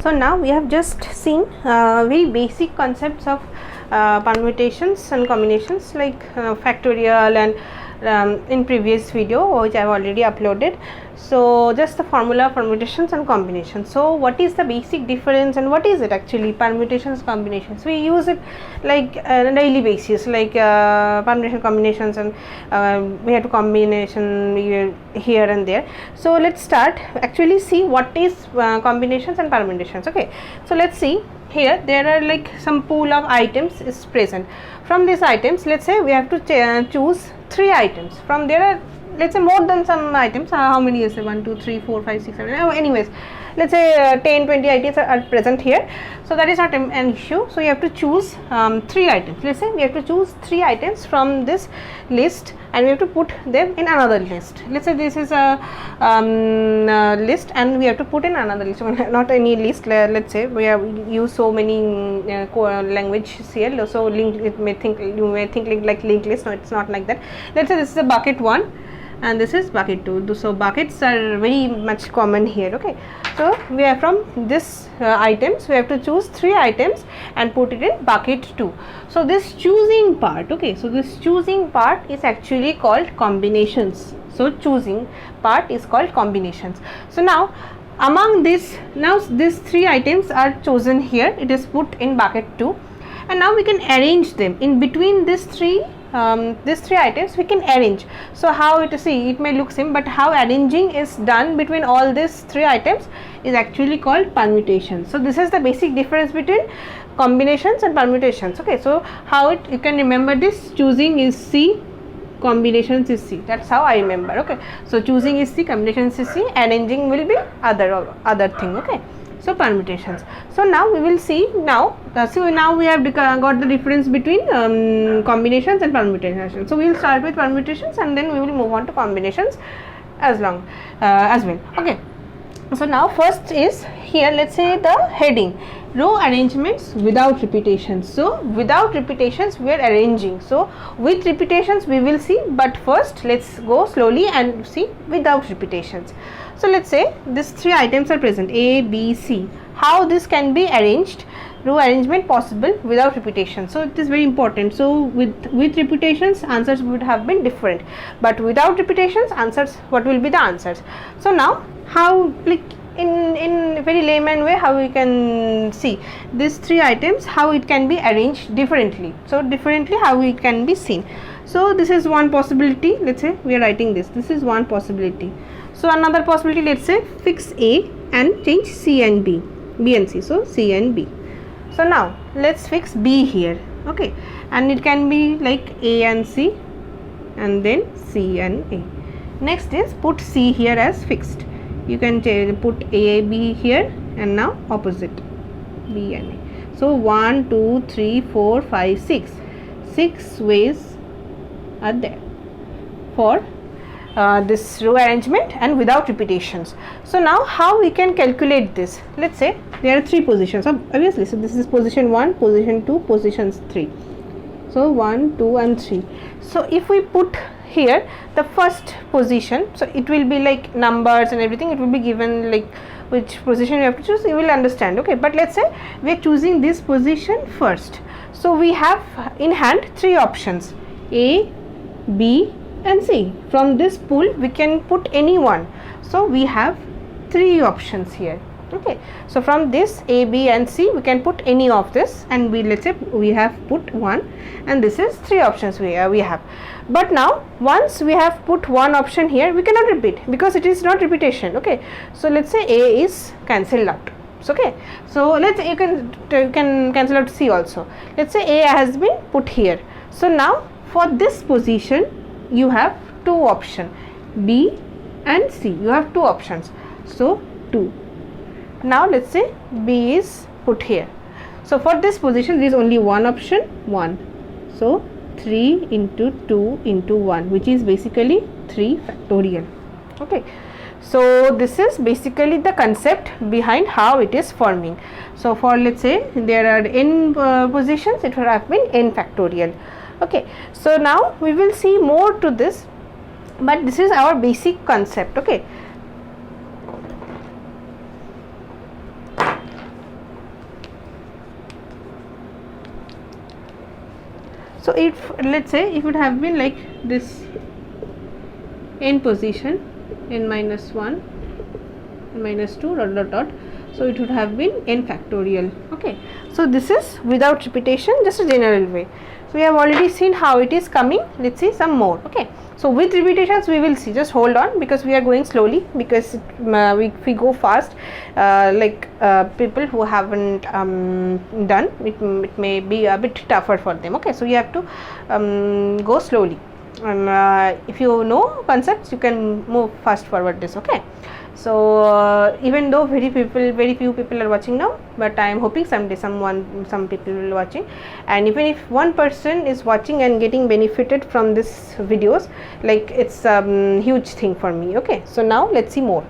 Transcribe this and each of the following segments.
So now we have just seen very basic concepts of permutations and combinations, like factorial, and in previous video which I have already uploaded. So just the formula, permutations and combinations. So what is the basic difference and what is it actually? Permutations, combinations, we use it like on a daily basis, like permutation, combinations, and we have to combination here and there. So let's start actually see what is combinations and permutations. Okay, so let's see. Here there are like some pool of items is present. From these items, let's say we have to choose 3 items. From there are, let's say, more than some items. How many is it? 1 2 3 4 5 6 7. Anyways, let's say 10 20 items are present here. So that is not an issue. So you have to choose 3 items. Let's say we have to choose 3 items from this list, and we have to put them in another list. Let's say this is a list, and we have to put in another list, not any list. Let's say we have used so many languages here, so you may think like linked list. No, it's not like that. Let's say this is a bucket 1 and this is bucket 2. So buckets are very much common here. Okay, so we are from this items, we have to choose 3 items and put it in bucket 2. So this choosing part, okay, so this choosing part is actually called combinations. So choosing part is called combinations. So now among this, now these 3 items are chosen here, it is put in bucket 2, and now we can arrange them in between these three items. We can arrange. So how it may look same, but how arranging is done between all these 3 items is actually called permutation. So this is the basic difference between combinations and permutations. Okay, so how you can remember this: choosing is C, combinations is C. That's how I remember. Okay, so choosing is C, combinations is C, arranging will be other thing. Okay, so permutations. So now we will see now. So now we have got the difference between combinations and permutations. So we will start with permutations and then we will move on to combinations as well. Okay. So now first is here. Let's say the heading: row arrangements without repetitions. So without repetitions we are arranging. So with repetitions we will see, but first let's go slowly and see without repetitions. So let's say these 3 items are present, A, B, C. How this can be arranged? Row arrangement possible without repetition. So it is very important. So with repetitions, answers would have been different, but without repetitions, answers, what will be the answers? So now how, like in very layman way, how we can see these 3 items, how it can be arranged differently. So differently how it can be seen. So this is one possibility. Let's say we are writing this. This is one possibility. So another possibility, let's say fix A and change C and B, B and C. So C and B. So now let's fix B here. Okay, and it can be like A and C and then C and A. Next is put C here as fixed. You can put A, B here, and now opposite B and A. So 1 2 3 4 5 6 ways are there for this row arrangement and without repetitions. So now how we can calculate this? Let's say there are 3 positions, obviously. So this is position 1, position 2, position 3. So 1 2 and 3. So if we put here the first position, so it will be like numbers and everything, it will be given like which position you have to choose, you will understand. Okay, but let's say we are choosing this position first. So we have in hand 3 options, A, B and C. From this pool we can put any one. So we have 3 options here. Okay, so from this A, B and C we can put any of this, and let's say we have put 1, and this is 3 options we have. But now once we have put one option here, we cannot repeat because it is not repetition. Okay, so let's say A is cancelled out. So, okay, so let's say you can cancel out C also. Let's say A has been put here. So now for this position you have 2 options, B and C. You have 2 options. So 2. Now let's say B is put here. So for this position there is only one option, 1. So 3 into 2 into 1, which is basically 3 factorial. Okay, so this is basically the concept behind how it is forming. So for, let's say there are n positions, it would have been n factorial. Okay, so now we will see more to this, but this is our basic concept. Okay, So if let's say if it have been like this n position, n minus 1, n minus 2 dot dot dot, so it would have been n factorial. Okay, so this is without repetition, just a general way. So we have already seen how it is coming. Let's see some more. Okay, so with repetitions we will see. Just hold on, because we are going slowly, because if we go fast, people who haven't done it may be a bit tougher for them. Okay, so you have to go slowly, and if you know concepts you can move fast forward this. Okay, so even though very few people are watching now, but I am hoping someday some people will be watching, and even if one person is watching and getting benefited from this videos, like it's a huge thing for me. Okay, so now let's see more.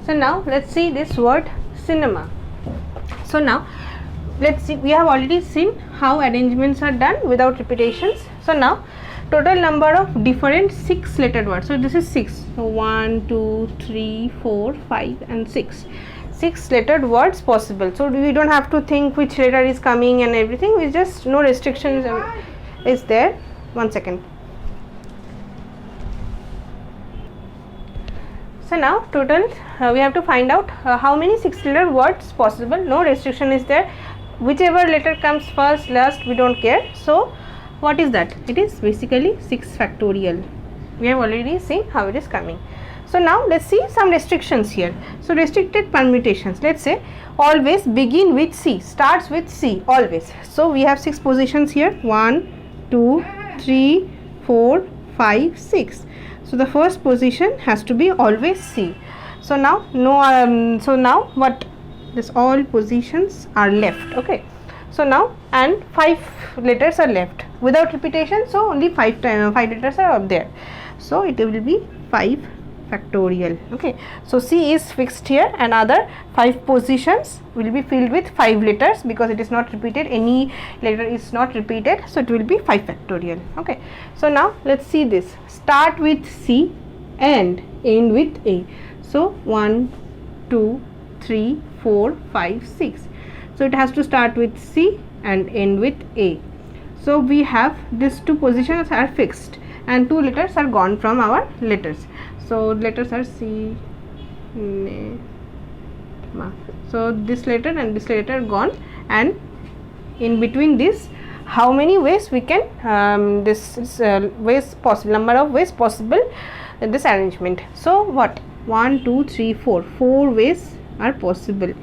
So now let's see this word cinema. So now let's see, we have already seen how arrangements are done without repetitions. So now total number of different 6 lettered words. So this is 6. So 1, 2, 3, 4, 5 and 6. 6 lettered words possible. So we don't have to think which letter is coming and everything. We just, no restrictions is there. 1 second. So now total we have to find out how many 6 letter words possible. No restriction is there. Whichever letter comes first, last, we don't care. So what is that? It is basically 6 factorial. We have already seen how it is coming. So now let's see some restrictions here. So restricted permutations. Let's say always begin with C, starts with C always. So we have 6 positions here. 1, 2, 3, 4, 5, 6. So the first position has to be always C. So now so now what? This all positions are left. Okay. So now and 5 letters are left without repetition. So only 5 letters are up there. So it will be 5 factorial. Okay. So C is fixed here, and other 5 positions will be filled with 5 letters, because it is not repeated. Any letter is not repeated. So it will be 5 factorial. Okay. So now let's see this. Start with C and end with A. So 1, 2, 3, 4, 5, 6. So it has to start with C and end with A. So we have these 2 positions are fixed and 2 letters are gone from our letters. So letters are C, Ne, Ma. So this letter and this letter gone, and in between this, how many ways we can this is ways possible, number of ways possible in this arrangement. So what? 1, 2, 3, 4. 4 ways are possible.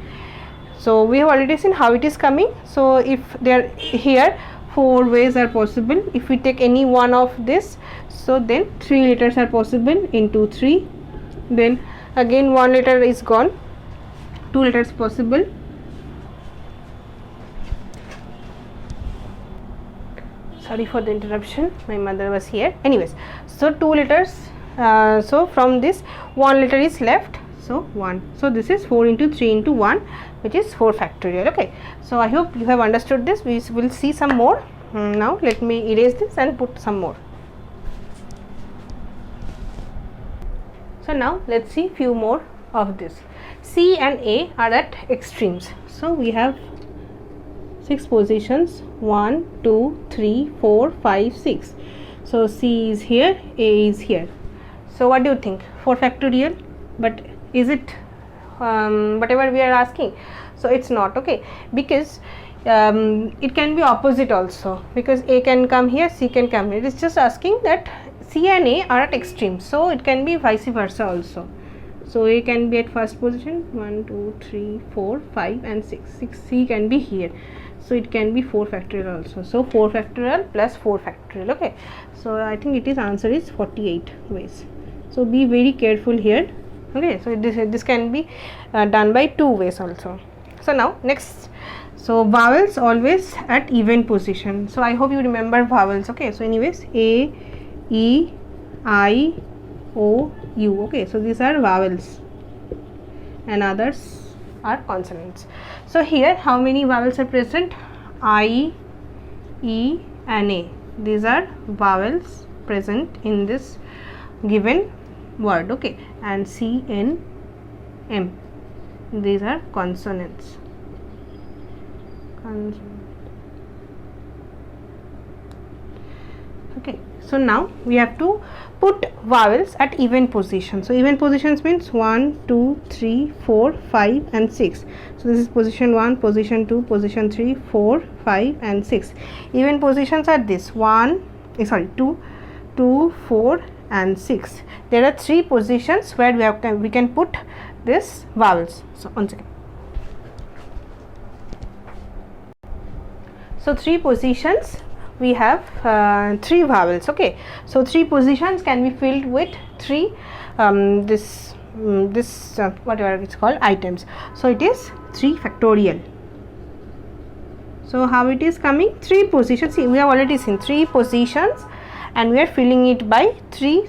So we have already seen how it is coming. So if there here 4 ways are possible, if we take any one of this, so then 3 letters are possible into 3. Then again 1 letter is gone, 2 letters possible. Sorry for the interruption, my mother was here. Anyways, so 2 letters, so from this 1 letter is left. So 1. So this is 4 into 3 into 1, which is 4 factorial. Okay. So I hope you have understood this. We will see some more. Now let me erase this and put some more. So now let's see few more of this. C and A are at extremes. So we have 6 positions. 1, 2, 3, 4, 5, 6. So C is here, A is here. So what do you think? 4 factorial? But is it whatever we are asking? So it's not. Okay, because it can be opposite also, because A can come here, C can come here. It is just asking that C and A are at extremes, so it can be vice versa also. So A can be at first position, 1, 2, 3, 4, 5 and 6. C can be here, so it can be 4 factorial also. So 4 factorial plus 4 factorial. Okay, so I think it is answer is 48 ways. So be very careful here. Okay, so this can be done by 2 ways also. So now next, so vowels always at even position. So I hope you remember vowels. Okay, so anyways, A, E, I, O, U. Okay, so these are vowels and others are consonants. So here how many vowels are present? I, E and A. These are vowels present in this given word. Okay, and C, N, M, these are consonants. Okay, so now we have to put vowels at even position. So even positions means 1, 2, 3, 4, 5 and 6. So this is position 1, position 2, position 3, 4, 5 and 6. Even positions are this 2, 4 and 6. There are 3 positions where we can put this vowels. So once again, so 3 positions we have 3 vowels. Okay, so 3 positions can be filled with 3 whatever it's called items. So it is 3 factorial. So how it is coming? 3 positions. See, we have already seen 3 positions and we are filling it by 3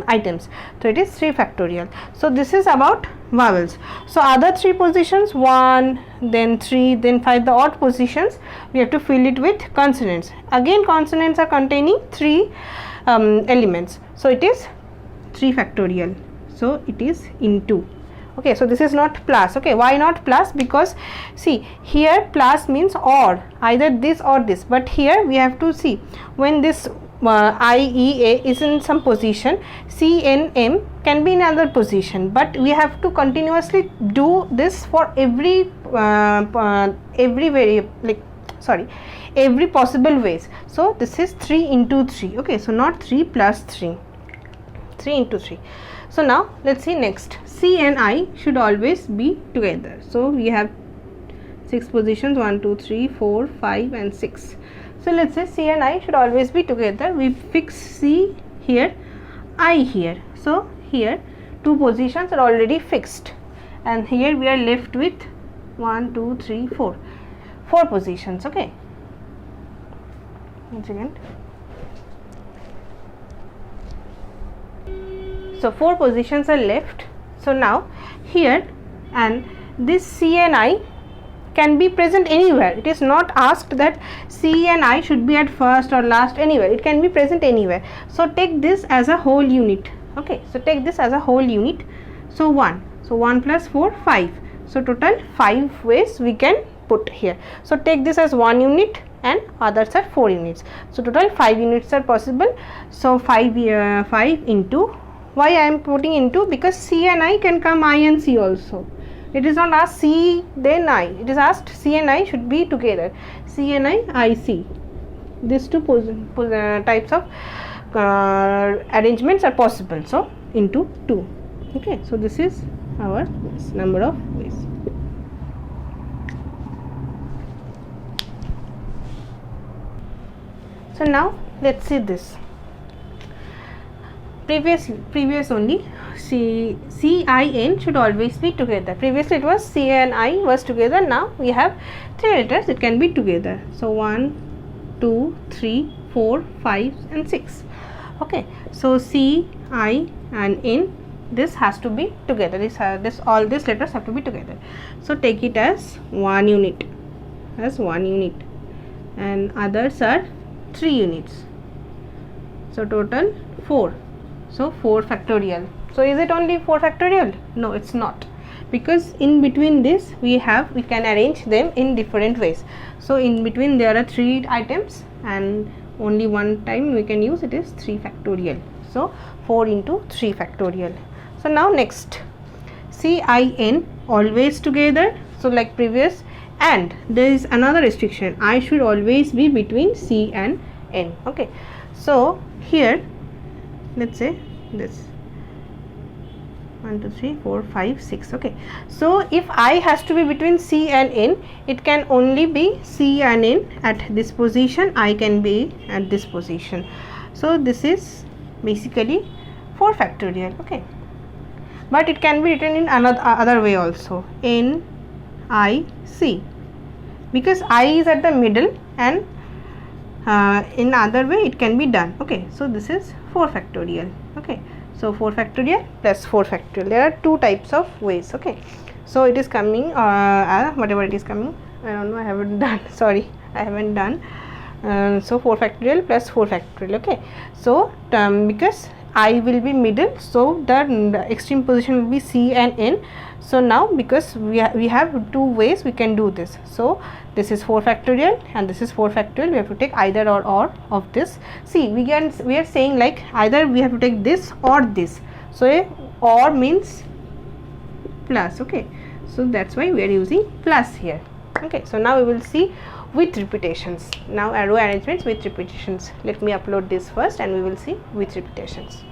items. So it is 3 factorial. So this is about vowels. So other 3 positions, 1, then 3, then 5, the odd positions, we have to fill it with consonants. Again consonants are containing 3 elements. So it is 3 factorial. So it is into. Okay, so this is not plus. Okay, why not plus? Because see, here plus means or, either this or this, but here we have to see when this I, E, A is in some position, C, N, M can be in another position, but we have to continuously do this for every possible ways. So this is 3 into 3. Okay, so not 3 plus 3, 3 into 3. So now let's see next. C and I should always be together. So we have 6 positions, 1, 2, 3, 4, 5 and 6. So let's say C and I should always be together. We fix C here, I here. So here 2 positions are already fixed, and here we are left with 1, 2, 3, 4 positions. Okay, once again, so 4 positions are left. So now here, and this C and I can be present anywhere. It is not asked that C and I should be at first or last, anywhere. It can be present anywhere. So take this as a whole unit. Okay, so take this as a whole unit. So 1. So 1 plus 4, 5. So total 5 ways we can put here. So take this as 1 unit and others are 4 units. So total 5 units are possible. So 5 into. Why I am putting into? Because C and I can come I and C also. It is not asked C then I. It is asked C and I should be together. C and I, C. These 2 types of arrangements are possible. So into 2. Okay, so this is our number of ways. So now let's see this. Previous only C I N should always be together. Previously it was C and I was together. Now we have 3 letters, it can be together. So 1, 2, 3, 4, 5 and 6. Okay, so C, I and N, this has to be together. All these letters have to be together. So take it as 1 unit, and others are 3 units. So total 4. So 4 factorial. So is it only 4 factorial? No, it's not, because in between this we can arrange them in different ways. So in between there are 3 items and only one time we can use it is 3 factorial. So 4 into 3 factorial. So now next, C, I, N always together. So like previous, and there is another restriction, I should always be between C and N. Okay, so here let's say this 1, 2, 3, 4, 5, 6. Okay, so if I has to be between C and N, it can only be C and N at this position, I can be at this position. So this is basically 4 factorial. Okay, but it can be written in other way also, N, I, C, because I is at the middle, and in other way it can be done. Okay, so this is 4 factorial. Okay, so 4 factorial plus 4 factorial. There are 2 types of ways. Okay, so it is coming whatever it is coming, I don't know, I haven't done, sorry, I haven't done. So 4 factorial plus 4 factorial. Okay, so because I will be middle, so the extreme position will be C and N. So now because we have two ways we can do this. So this is 4 factorial and this is 4 factorial. We have to take either or of this. See, we are saying like either we have to take this or this. So or means plus. Okay, so that's why we are using plus here. Okay, so now we will see with repetitions. Now arrow arrangements with repetitions. Let me upload this first and we will see with repetitions.